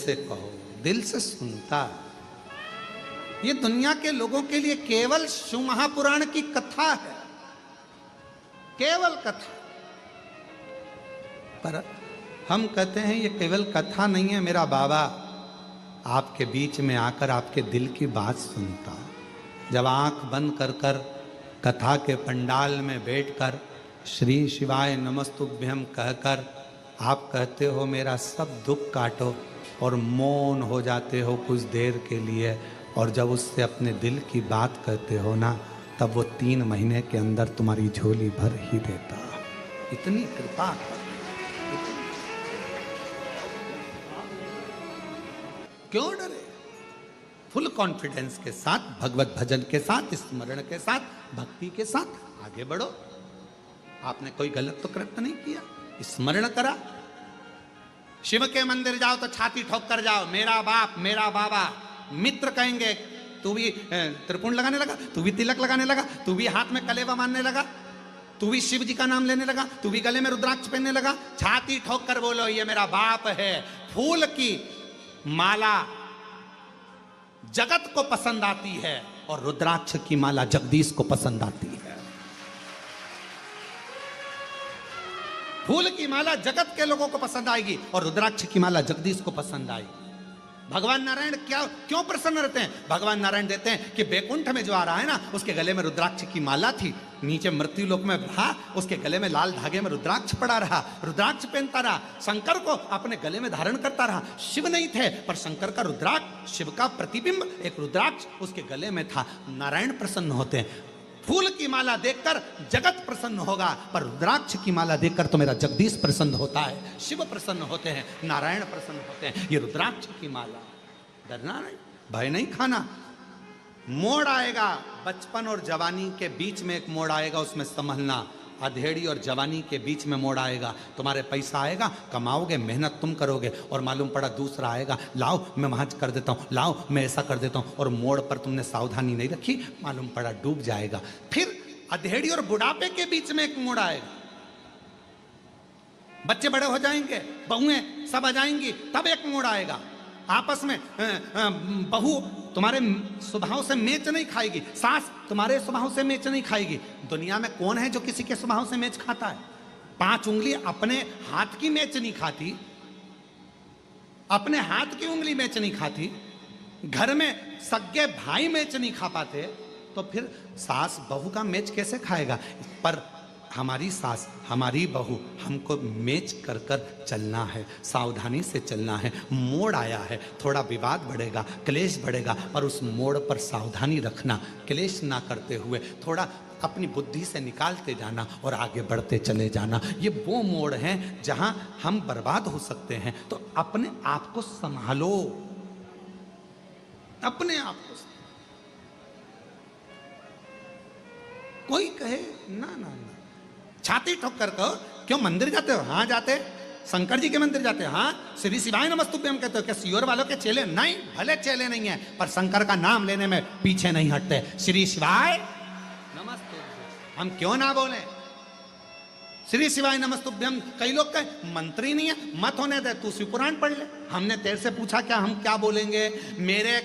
से कहो, दिल से सुनता। ये दुनिया के लोगों के लिए केवल शिव महापुराण की कथा है, केवल कथा। पर हम कहते हैं ये केवल कथा नहीं है, मेरा बाबा आपके बीच में आकर आपके दिल की बात सुनता। जब आंख बंद कर कर कथा के पंडाल में बैठकर श्री शिवाय नमस्तुभ्यम कहकर आप कहते हो मेरा सब दुख काटो और मौन हो जाते हो कुछ देर के लिए, और जब उससे अपने दिल की बात कहते हो ना, तब वो 3 महीने के अंदर तुम्हारी झोली भर ही देता। इतनी कृपा। क्यों डरे? फुल कॉन्फिडेंस के साथ, भगवत भजन के साथ, स्मरण के साथ, भक्ति के साथ आगे बढ़ो। आपने कोई गलत तो कृत्य नहीं किया, स्मरण करा। शिव के मंदिर जाओ तो छाती ठोक कर जाओ, मेरा बाप मेरा बाबा। मित्र कहेंगे तू भी त्रिपुंड लगाने लगा, तू भी तिलक लगाने लगा, तू भी हाथ में कलेवा मारने लगा, तू भी शिव जी का नाम लेने लगा, तू भी गले में रुद्राक्ष पहनने लगा। छाती ठोक कर बोलो ये मेरा बाप है। फूल की माला जगत को पसंद आती है और रुद्राक्ष की माला जगदीश को पसंद आती है। फूल की माला जगत के लोगों को पसंद आएगी और रुद्राक्ष की माला जगदीश को पसंद आएगी। भगवान नारायण क्यों प्रसन्न रहते हैं? भगवान नारायण देते हैं कि बैकुंठ में जो आ रहा है ना, उसके गले में रुद्राक्ष की माला थी, नीचे मृत्यु लोक में रहा, उसके गले में लाल धागे में रुद्राक्ष पड़ा रहा, रुद्राक्ष पहनता रहा, शंकर को अपने गले में धारण करता रहा। शिव नहीं थे पर शंकर का रुद्राक्ष, शिव का प्रतिबिंब एक रुद्राक्ष उसके गले में था। नारायण प्रसन्न होते हैं। फूल की माला देखकर जगत प्रसन्न होगा, पर रुद्राक्ष की माला देखकर तो मेरा जगदीश प्रसन्न होता है, शिव प्रसन्न होते हैं, नारायण प्रसन्न होते हैं। ये रुद्राक्ष की माला, डरना नहीं, भय नहीं खाना। मोड़ आएगा, बचपन और जवानी के बीच में एक मोड़ आएगा, उसमें संभलना। अधेड़ी और जवानी के बीच में मोड़ आएगा, तुम्हारे पैसा आएगा, कमाओगे, मेहनत तुम करोगे, और मालूम पड़ा दूसरा आएगा, लाओ मैं वहाँ कर देता हूँ, लाओ मैं ऐसा कर देता हूँ, और मोड़ पर तुमने सावधानी नहीं रखी, मालूम पड़ा डूब जाएगा। फिर अधेड़ी और बुढ़ापे के बीच में एक मोड़ आएगा, बच्चे बड़े हो जाएंगे, बहुएं सब आ जाएंगी, तब एक मोड़ आएगा। आपस में बहू तुम्हारे स्वभाव से मेच नहीं खाएगी, सास तुम्हारे स्वभाव से मेच नहीं खाएगी। दुनिया में कौन है जो किसी के स्वभाव से मेच खाता है? 5 उंगली अपने हाथ की मेच नहीं खाती, अपने हाथ की उंगली मेच नहीं खाती, घर में सगे भाई मेच नहीं खा पाते, तो फिर सास बहू का मेच कैसे खाएगा? पर हमारी सास हमारी बहू हमको मेच कर कर चलना है, सावधानी से चलना है। मोड़ आया है, थोड़ा विवाद बढ़ेगा, क्लेश बढ़ेगा, पर उस मोड़ पर सावधानी रखना, क्लेश ना करते हुए थोड़ा अपनी बुद्धि से निकालते जाना और आगे बढ़ते चले जाना। ये वो मोड़ हैं जहां हम बर्बाद हो सकते हैं। तो अपने आप को संभालो, अपने आप को। कोई कहे ना ना ना, छाती ठोक कर कहो, क्यों मंदिर जाते हो? हाँ जाते। शंकर जी के मंदिर जाते हो? हाँ। श्री शिवाय नमस्तुभ्यम कहते हो? क्या सियोर वालों के चेले? नहीं, भले चेले नहीं है, पर शंकर का नाम लेने में पीछे नहीं हटते। श्री शिवाय नमस्तुभ्यम हम क्यों ना बोले? श्री शिवाय नमस्तुभ्यम। कई लोग कहे मंत्री नहीं है, मत होने दे, तू शिव पुराण पढ़ ले। हमने तेरे से पूछा क्या, हम क्या बोलेंगे? मेरे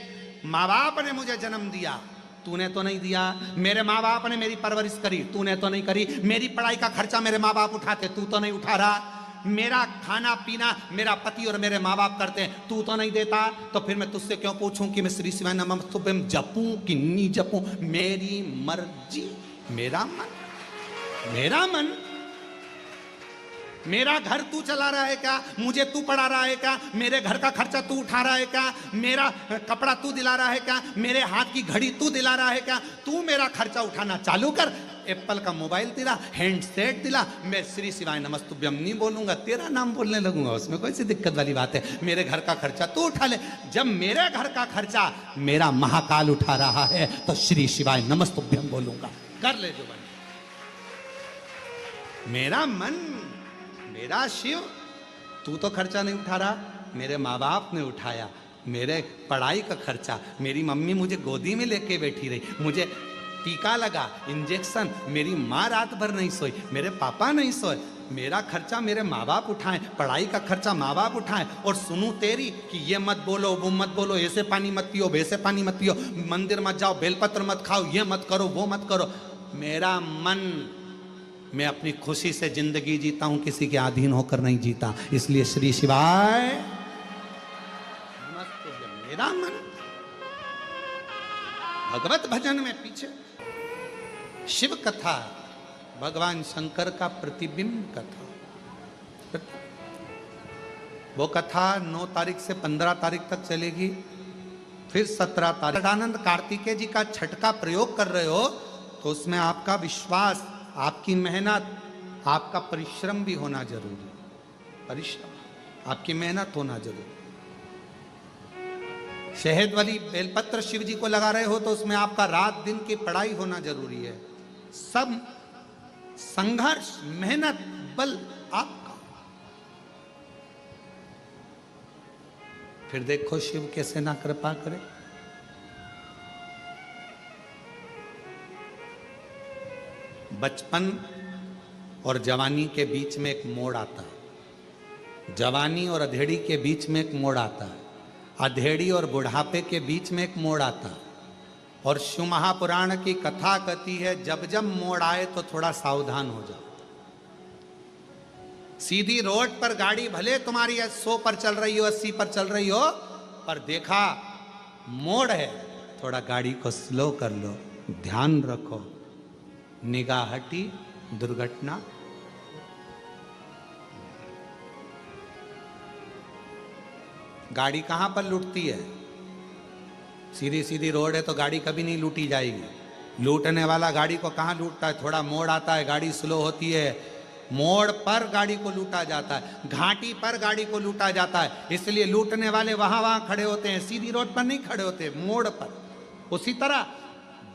माँ बाप ने मुझे जन्म दिया, तूने तो नहीं दिया। मेरे माँ बाप ने मेरी परवरिश करी, तूने तो नहीं करी। मेरी पढ़ाई का खर्चा मेरे माँ बाप उठाते, तू तो नहीं उठा रहा। मेरा खाना पीना मेरा पति और मेरे माँ बाप करते हैं, तू तो नहीं देता। तो फिर मैं तुझसे क्यों पूछूं कि मैं श्री शिवाय नमस्तुभ्यम जपूं कि नहीं जपूं? मेरी मर्जी, मेरा मन, मेरा मन। मेरा घर तू चला रहा है क्या? मुझे तू पढ़ा रहा है क्या? मेरे घर का खर्चा तू उठा रहा है क्या? मेरा कपड़ा तू दिला रहा है क्या? मेरे हाथ की घड़ी तू दिला रहा है क्या? तू मेरा खर्चा उठाना चालू कर। एप्पल का मोबाइल दिला, हैंडसेट दिला, मैं श्री शिवाय नमस्तुभ्यम नहीं बोलूंगा, तेरा नाम बोलने लगूंगा, उसमें कोई सी दिक्कत वाली बात है? मेरे घर का खर्चा तू उठा ले। जब मेरे घर का खर्चा मेरा महाकाल उठा रहा है तो श्री शिवाय नमस्तुभ्यम बोलूंगा। कर ले जो बने। मेरा मन, मेरा शिव, तू तो खर्चा नहीं उठा रहा, मेरे माँ बाप ने उठाया। मेरे पढ़ाई का खर्चा, मेरी मम्मी मुझे गोदी में लेके बैठी रही, मुझे टीका लगा, इंजेक्शन, मेरी माँ रात भर नहीं सोई, मेरे पापा नहीं सोए, मेरा खर्चा मेरे माँ बाप उठाएं, पढ़ाई का खर्चा माँ बाप उठाएं, और सुनूं तेरी कि ये मत बोलो वो मत बोलो, ऐसे पानी मत पियो वैसे पानी मत पियो, मंदिर मत जाओ, बेलपत्र मत खाओ, ये मत करो वो मत करो। मेरा मन, मैं अपनी खुशी से जिंदगी जीता हूं, किसी के अधीन होकर नहीं जीता। इसलिए श्री शिवाय मेरा मन भगवत भजन में पीछे। शिव कथा भगवान शंकर का प्रतिबिंब कथा, वो कथा 9 तारीख से 15 तारीख तक चलेगी, फिर 17 तारीख। आनंद कार्तिकेय जी का छठ का प्रयोग कर रहे हो तो उसमें आपका विश्वास, आपकी मेहनत, आपका परिश्रम भी होना जरूरी। परिश्रम, आपकी मेहनत होना जरूरी। शहद वाली बेलपत्र शिव जी को लगा रहे हो तो उसमें आपका रात दिन की पढ़ाई होना जरूरी है। सब संघर्ष, मेहनत, बल आपका। फिर देखो शिव कैसे ना कृपा करे। बचपन और जवानी के बीच में एक मोड़ आता है, जवानी और अधेड़ी के बीच में एक मोड़ आता है, अधेड़ी और बुढ़ापे के बीच में एक मोड़ आता है। और शिव महापुराण की कथा कहती है जब जब मोड़ आए तो थोड़ा सावधान हो जाओ। सीधी रोड पर गाड़ी भले तुम्हारी 100 पर चल रही हो, 80 पर चल रही हो, पर देखा मोड़ है, थोड़ा गाड़ी को स्लो कर लो, ध्यान रखो, निगाह हटी, दुर्घटना। गाड़ी कहां पर लूटती है? सीधी सीधी रोड है तो गाड़ी कभी नहीं लूटी जाएगी। लूटने वाला गाड़ी को कहां लूटता है? थोड़ा मोड़ आता है, गाड़ी स्लो होती है, मोड़ पर गाड़ी को लूटा जाता है, घाटी पर गाड़ी को लूटा जाता है। इसलिए लूटने वाले वहां वहां खड़े होते हैं, सीधी रोड पर नहीं खड़े होते, मोड़ पर। उसी तरह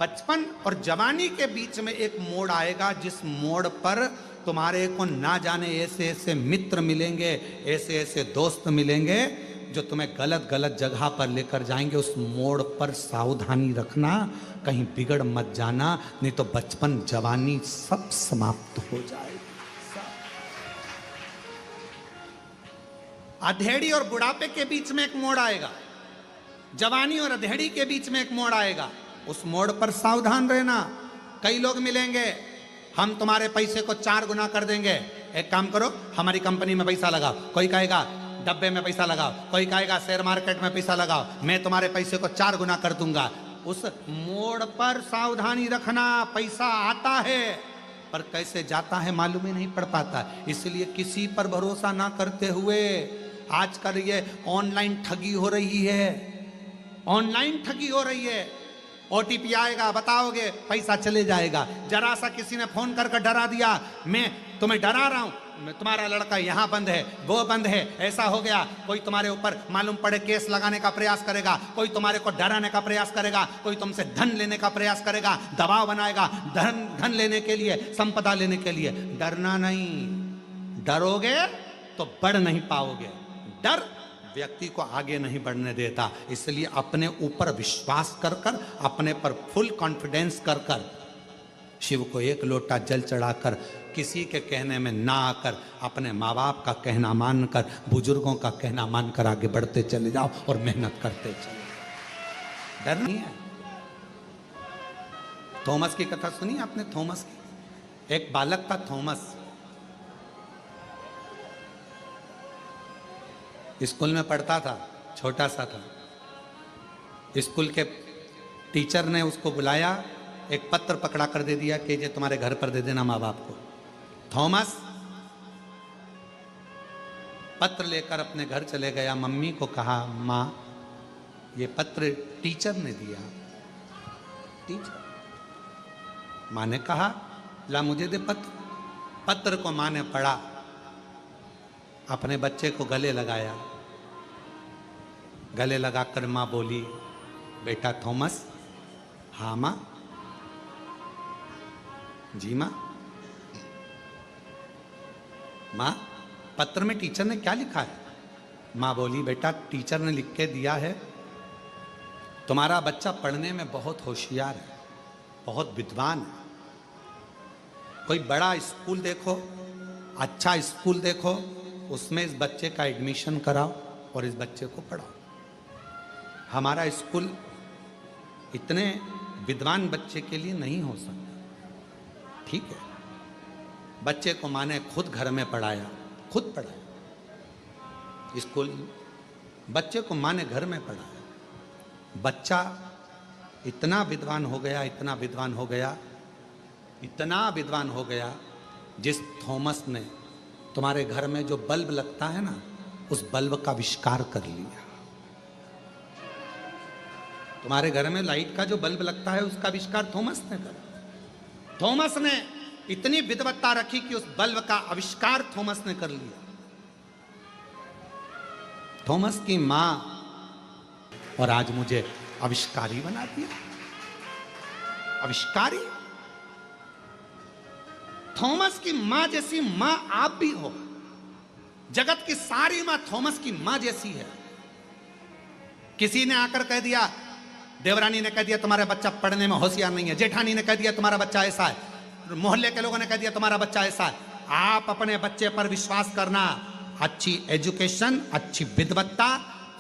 बचपन और जवानी के बीच में एक मोड़ आएगा, जिस मोड़ पर तुम्हारे को ना जाने ऐसे ऐसे मित्र मिलेंगे, ऐसे ऐसे दोस्त मिलेंगे जो तुम्हें गलत गलत जगह पर लेकर जाएंगे। उस मोड़ पर सावधानी रखना, कहीं बिगड़ मत जाना, नहीं तो बचपन जवानी सब समाप्त हो जाएगी। अधेड़ी और बुढ़ापे के बीच में एक मोड़ आएगा, जवानी और अधेड़ी के बीच में एक मोड़ आएगा। उस मोड़ पर सावधान रहना। कई लोग मिलेंगे, हम तुम्हारे पैसे को 4 गुना कर देंगे, एक काम करो हमारी कंपनी में पैसा लगाओ। कोई कहेगा डब्बे में पैसा लगाओ, कोई कहेगा शेयर मार्केट में पैसा लगाओ, मैं तुम्हारे पैसे को 4 गुना कर दूंगा। उस मोड़ पर सावधानी रखना। पैसा आता है पर कैसे जाता है मालूम ही नहीं पड़ पाता। इसलिए किसी पर भरोसा ना करते हुए, आजकल ये ऑनलाइन ठगी हो रही है, ऑनलाइन ठगी हो रही है। ओटीपी आएगा, बताओगे, पैसा चले जाएगा। जरा सा किसी ने फोन करके डरा दिया, मैं तुम्हें डरा रहा हूं, तुम्हारा लड़का यहाँ बंद है, वो बंद है, ऐसा हो गया। कोई तुम्हारे ऊपर मालूम पड़े केस लगाने का प्रयास करेगा, कोई तुम्हारे को डराने का प्रयास करेगा, कोई तुमसे धन लेने का प्रयास करेगा, दबाव बनाएगा धन लेने के लिए, संपदा लेने के लिए। डरना नहीं, डरोगे तो बढ़ नहीं पाओगे। डर व्यक्ति को आगे नहीं बढ़ने देता। इसलिए अपने ऊपर विश्वास कर कर, अपने पर फुल कॉन्फिडेंस कर कर, शिव को 1 लोटा जल चढ़ाकर, किसी के कहने में ना आकर, अपने माँ बाप का कहना मानकर, बुजुर्गों का कहना मानकर आगे बढ़ते चले जाओ और मेहनत करते चले जाओ। डर नहीं है। थॉमस की कथा सुनी आपने? थॉमस की, एक बालक था थॉमस, स्कूल में पढ़ता था, छोटा सा था। स्कूल के टीचर ने उसको बुलाया, एक पत्र पकड़ा कर दे दिया कि ये तुम्हारे घर पर दे देना माँ बाप को। थॉमस पत्र लेकर अपने घर चले गया। मम्मी को कहा, माँ ये पत्र टीचर ने दिया। टीचर, माँ ने कहा ला मुझे दे पत्र। पत्र को माँ ने पढ़ा, अपने बच्चे को गले लगाया। गले लगाकर माँ बोली, बेटा थॉमस। हाँ माँ। जी माँ। माँ पत्र में टीचर ने क्या लिखा है? माँ बोली, बेटा टीचर ने लिख के दिया है, तुम्हारा बच्चा पढ़ने में बहुत होशियार है, बहुत विद्वान है। कोई बड़ा स्कूल देखो अच्छा स्कूल देखो, उसमें इस बच्चे का एडमिशन कराओ और इस बच्चे को पढ़ाओ। हमारा स्कूल इतने विद्वान बच्चे के लिए नहीं हो सकता, ठीक है। बच्चे को माँ ने खुद घर में पढ़ाया, खुद पढ़ाया। स्कूल बच्चे को माँ ने घर में पढ़ाया। बच्चा इतना विद्वान हो गया, इतना विद्वान हो गया, इतना विद्वान हो गया, जिस थॉमस ने तुम्हारे घर में जो बल्ब लगता है ना, उस बल्ब का आविष्कार कर लिया। तुम्हारे घर में लाइट का जो बल्ब लगता है, उसका आविष्कार थॉमस ने करा। थॉमस ने इतनी विद्वत्ता रखी कि उस बल्ब का आविष्कार थॉमस ने कर लिया। थॉमस की मां, और आज मुझे आविष्कारी बना दिया। आविष्कारी, थॉमस की मां जैसी मां आप भी हो। जगत की सारी मां थॉमस की मां जैसी है। किसी ने आकर कह दिया, देवरानी ने कह दिया तुम्हारा बच्चा पढ़ने में होशियार नहीं है, जेठानी ने कह दिया तुम्हारा बच्चा ऐसा है, मोहल्ले के लोगों ने कह दिया तुम्हारा बच्चा ऐसा है। आप अपने बच्चे पर विश्वास करना। अच्छी एजुकेशन, अच्छी विद्वत्ता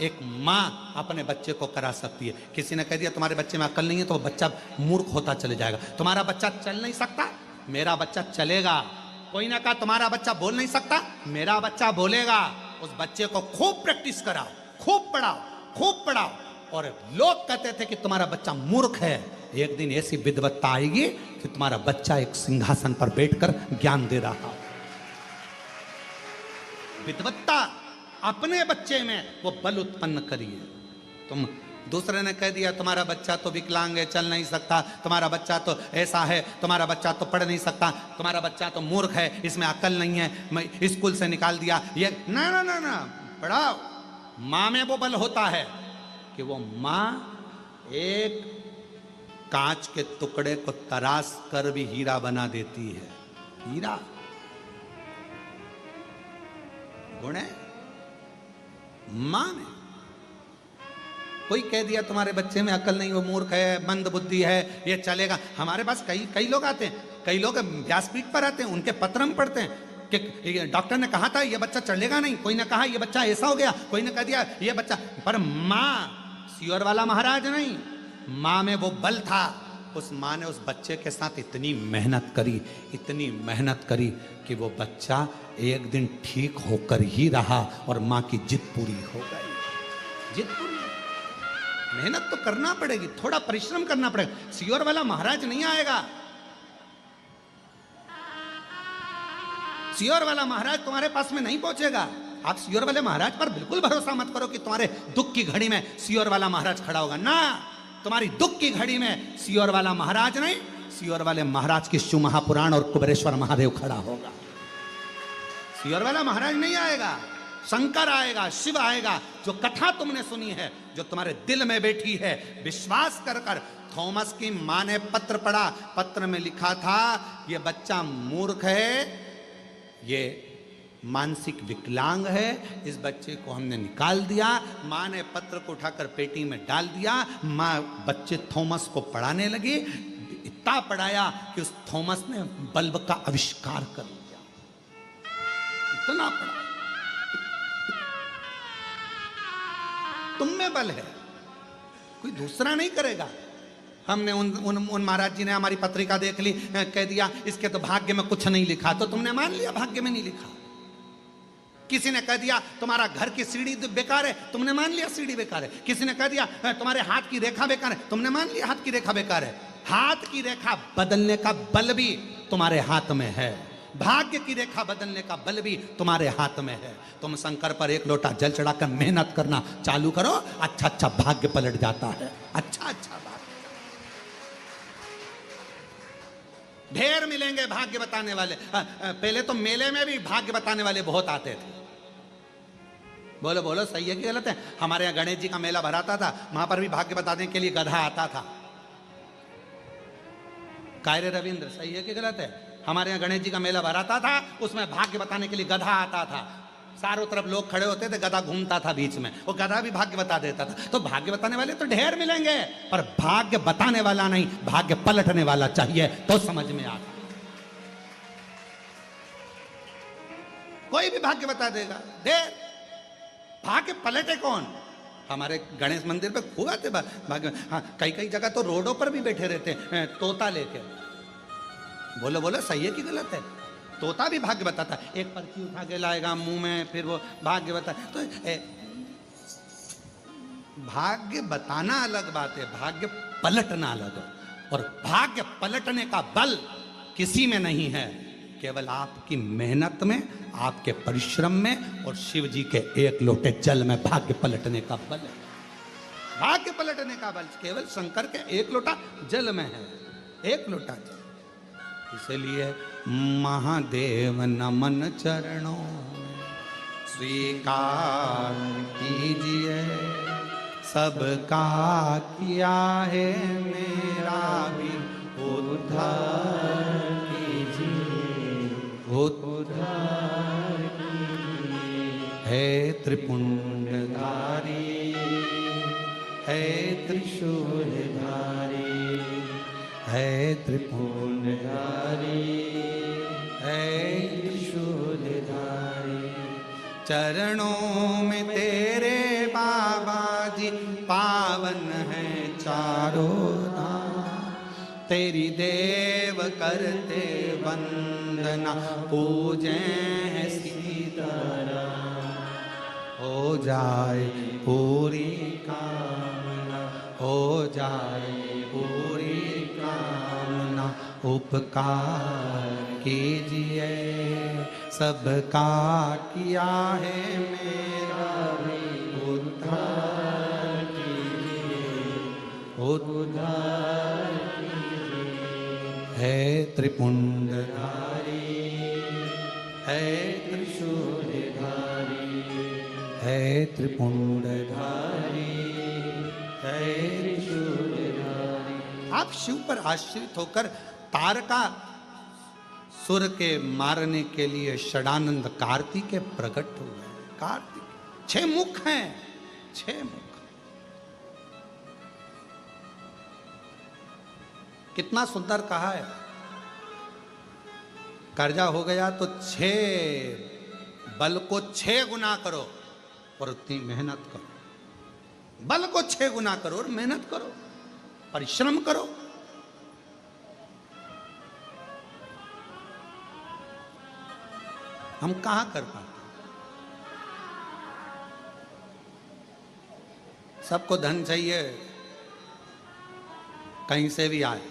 एक मां अपने बच्चे को करा सकती है। किसी ने कह दिया तुम्हारे बच्चे में अक्ल नहीं है, तो बच्चा मूर्ख होता चले जाएगा। तुम्हारा बच्चा चल नहीं सकता, मेरा बच्चा चलेगा। कोई ना कहा तुम्हारा बच्चा बोल नहीं सकता, मेरा बच्चा बोलेगा। उस बच्चे को खूब प्रैक्टिस कराओ, खूब पढ़ाओ, खूब पढ़ाओ। और लोग कहते थे कि तुम्हारा बच्चा मूर्ख है, एक दिन ऐसी विद्वत्ता आएगी कि तुम्हारा बच्चा एक सिंहासन पर बैठकर ज्ञान दे रहा हो। विद्वत्ता अपने बच्चे में वो बल उत्पन्न करिए। तुम दूसरे ने कह दिया तुम्हारा बच्चा तो विकलांग है, चल नहीं सकता, तुम्हारा बच्चा तो ऐसा है, तुम्हारा बच्चा तो पढ़ नहीं सकता, तुम्हारा बच्चा तो मूर्ख है, इसमें अकल नहीं है, मैं स्कूल से निकाल दिया। ये ना ना ना ना, पढ़ाओ। माँ में वो बल होता है कि वो माँ एक कांच के टुकड़े को तराश कर भी हीरा बना देती है। हीरा गुण है मां में। कोई कह दिया तुम्हारे बच्चे में अकल नहीं, वो मूर्ख है, मंद बुद्धि है, ये चलेगा। हमारे पास कई लोग आते हैं, कई लोग व्यासपीठ पर आते हैं, उनके पत्र हम पढ़ते हैं कि डॉक्टर ने कहा था ये बच्चा चलेगा नहीं, कोई ने कहा ये बच्चा ऐसा हो गया, कोई ने कह दिया ये बच्चा। पर मां, सियोर वाला महाराज नहीं, मां में वो बल था। उस मां ने उस बच्चे के साथ इतनी मेहनत करी, इतनी मेहनत करी कि वो बच्चा एक दिन ठीक होकर ही रहा और मां की जिद पूरी हो गई। जिद पूरी। मेहनत तो करना पड़ेगी, थोड़ा परिश्रम करना पड़ेगा। सियोर वाला महाराज नहीं आएगा। सियोर वाला महाराज तुम्हारे पास में नहीं पहुंचेगा। आप सियोर वाले महाराज पर बिल्कुल भरोसा मत करो कि तुम्हारे दुख की घड़ी में सियोर वाला महाराज खड़ा होगा। ना, तुम्हारी दुख की घड़ी में सियोर वाला महाराज नहीं, सियोर वाले महाराज की शिव महापुराण और कुबेरेश्वर महादेव खड़ा होगा। सियोर वाला महाराज नहीं आएगा, शंकर आएगा, शिव आएगा। जो कथा तुमने सुनी है, जो तुम्हारे दिल में बैठी है, विश्वास कर कर। थॉमस की मां ने पत्र पढ़ा, पत्र में लिखा था ये बच्चा मूर्ख है, ये मानसिक विकलांग है, इस बच्चे को हमने निकाल दिया। मां ने पत्र को उठाकर पेटी में डाल दिया। मां बच्चे थॉमस को पढ़ाने लगी, इतना पढ़ाया कि उस थॉमस ने बल्ब का आविष्कार कर लिया। इतना पढ़ा। तुम में बल है, कोई दूसरा नहीं करेगा। हमने उन महाराज जी ने हमारी पत्रिका देख ली, कह दिया इसके तो भाग्य में कुछ नहीं लिखा, तो तुमने मान लिया भाग्य में नहीं लिखा। किसी ने कह दिया तुम्हारा घर की सीढ़ी बेकार है, तुमने मान लिया सीढ़ी बेकार है। किसी ने कह दिया तुम्हारे हाथ की रेखा बेकार है, तुमने मान लिया हाथ की रेखा बेकार है। हाथ की रेखा बदलने का बल भी तुम्हारे हाथ में है, भाग्य की रेखा बदलने का बल भी तुम्हारे हाथ में है। तुम शंकर पर एक लोटा जल चढ़ाकर मेहनत करना चालू करो, अच्छा अच्छा भाग्य पलट जाता है। अच्छा अच्छा भाग्य ढेर मिलेंगे भाग्य बताने वाले। पहले तो मेले में भी भाग्य बताने वाले बहुत आते थे। बोलो बोलो, सही है कि गलत है? हमारे यहाँ गणेश जी का मेला भराता था, वहां पर भी भाग्य बताने के लिए गधा आता था। कायरे रविंद्र, सही है कि गलत है? हमारे यहाँ गणेश जी का मेला भराता था, उसमें भाग्य बताने के लिए गधा आता था। चारों तरफ लोग खड़े होते थे, गधा घूमता था बीच में, वो गधा भी भाग्य बता देता था। तो भाग्य बताने वाले तो ढेर मिलेंगे, पर भाग्य बताने वाला नहीं, भाग्य पलटने वाला चाहिए तो समझ में आता। कोई भी भाग्य बता देगा। देर भाग्य पलटे कौन? हमारे गणेश मंदिर पे खूब आते भाग्य। हाँ, कई कई जगह तो रोडों पर भी बैठे रहते हैं तोता लेके। बोलो बोलो, सही है कि गलत है? तोता भी भाग्य बताता है। एक पर्ची उठा के लाएगा मुंह में, फिर वो भाग्य बता। तो भाग्य बताना अलग बात है, भाग्य पलटना अलग है। और भाग्य पलटने का बल किसी में नहीं है, केवल आपकी मेहनत में, आपके परिश्रम में और शिव जी के एक लोटे जल में भाग्य पलटने का बल है। भाग्य पलटने का बल केवल शंकर के एक लोटा जल में है, एक लोटा जल। इसलिए महादेव नमन चरणों में स्वीकार कीजिए, सबका किया है मेरा भी उद्धार कीजिए, उद्धार कीजिए। है त्रिपुंडधारी, है त्रिशूलधारी, है त्रिपुंडधारी, है त्रिशूलधारी। चरणों में तेरे बाबा जी पावन है चारों धाम, तेरी देव करते वंदना, पूजे हैं सीताराम। हो जाए पूरी कामना, हो जाए पूरी कामना, उपकार कीजिए, सबका किया है मेरा भी उद्धार कीजिए, उद्धार कीजिए। है त्रिपुंडधारी, है त्रिशूलधारी, है त्रिपुंडधारी, है त्रिशूलधारी। आप शिव पर आश्रित होकर तारका सुर के मारने के लिए षडानंद कार्तिक प्रकट हुए। कार्तिक 6 मुख हैं, 6 मुख। कितना सुंदर कहा है। कर्जा हो गया तो 6 बल को 6 गुना करो और उतनी मेहनत करो। बल को 6 गुना करो और मेहनत करो, परिश्रम करो। हम कहां कर पाते? सबको धन चाहिए, कहीं से भी आए,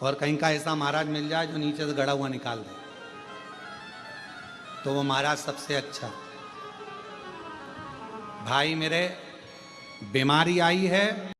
और कहीं का ऐसा महाराज मिल जाए जो नीचे से गड़ा हुआ निकाल दे, तो वो महाराज सबसे अच्छा। भाई मेरे, बीमारी आई है,